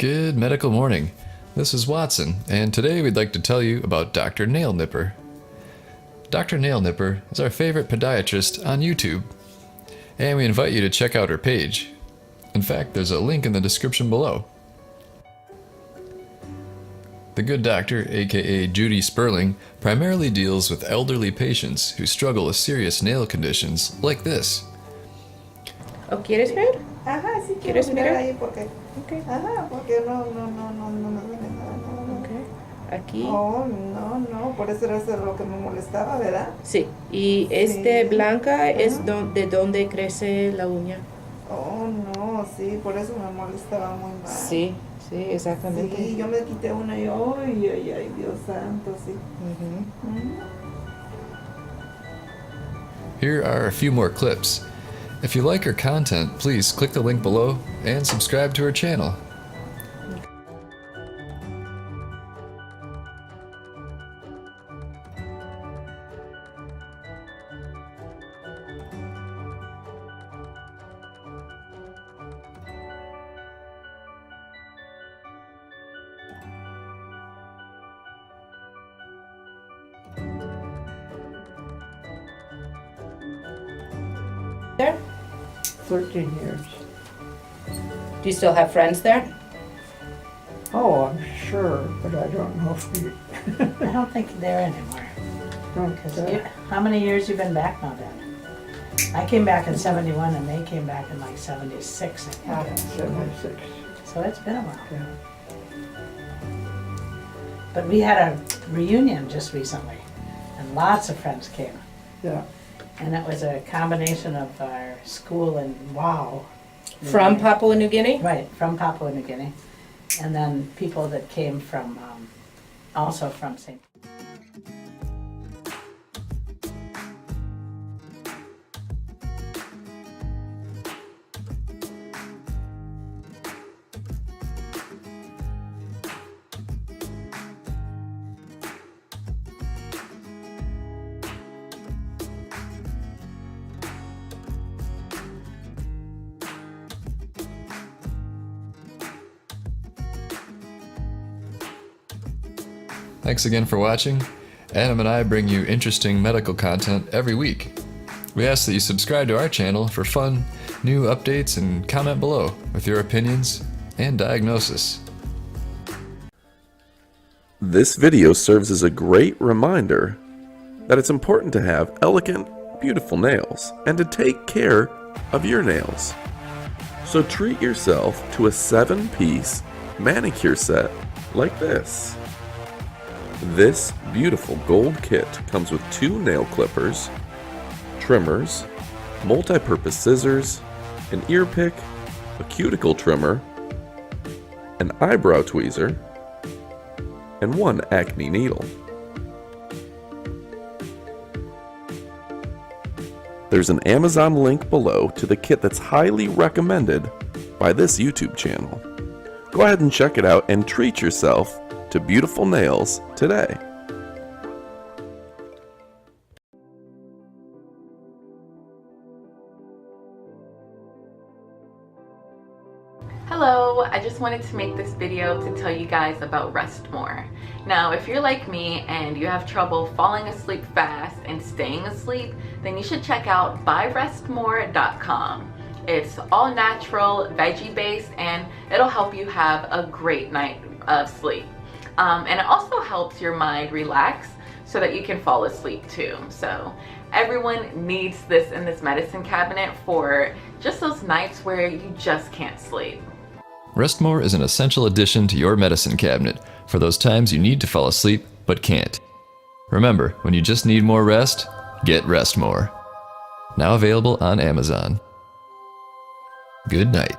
Good medical morning. This is Watson, and today we'd like to tell you about Dr. Nail Nipper. Dr. Nail Nipper is our favorite podiatrist on YouTube, and we invite you to check out her page. In fact, there's a link in the description below. The good doctor, aka Judy Sperling, primarily deals with elderly patients who struggle with serious nail conditions like this. ¿O quieres ver? Ajá, sí quiero ¿Quieres mirar mirar? ahí porque, Okay. ajá, porque no me duele nada, nada. Okay. Aquí. Oh, no, por eso era eso lo que me molestaba, ¿verdad? Sí. Y Sí. blanca es Ajá. de donde crece la uña. Oh, no, sí, por eso me molestaba muy mal. Sí, exactamente. Sí, yo me quité una y ay, Dios santo, sí. Ujú. Mm. Here are a few more clips. If you like her content, please click the link below and subscribe to her channel. There? 13 years. Do you still have friends there? Oh, I'm sure, but I don't know if you. I don't think they're anymore. Because Okay. how many years you been back now, Dad? I came back in '71 and they came back in like '76. I think. 76. So it's been a while. Yeah. But we had a reunion just recently, and lots of friends came. Yeah. And it was a combination of our school and wow. From Papua New Guinea? Right, from Papua New Guinea. And then people that came from, also from St. Thanks again for watching. Adam and I bring you interesting medical content every week. We ask that you subscribe to our channel for fun, new updates, and comment below with your opinions and diagnosis. This video serves as a great reminder that it's important to have elegant, beautiful nails and to take care of your nails. So treat yourself to a 7-piece manicure set like this. This beautiful gold kit comes with 2 nail clippers, trimmers, multi-purpose scissors, an ear pick, a cuticle trimmer, an eyebrow tweezer, and 1 acne needle. There's an Amazon link below to the kit that's highly recommended by this YouTube channel. Go ahead and check it out and treat yourself to beautiful nails today. Hello, I just wanted to make this video to tell you guys about Rest More. Now, if you're like me and you have trouble falling asleep fast and staying asleep, then you should check out buyrestmore.com. It's all natural, veggie based, and it'll help you have a great night of sleep. And it also helps your mind relax so that you can fall asleep too. So everyone needs this in this medicine cabinet for just those nights where you just can't sleep. Restmore is an essential addition to your medicine cabinet for those times you need to fall asleep but can't. Remember, when you just need more rest, get Restmore. Now available on Amazon. Good night.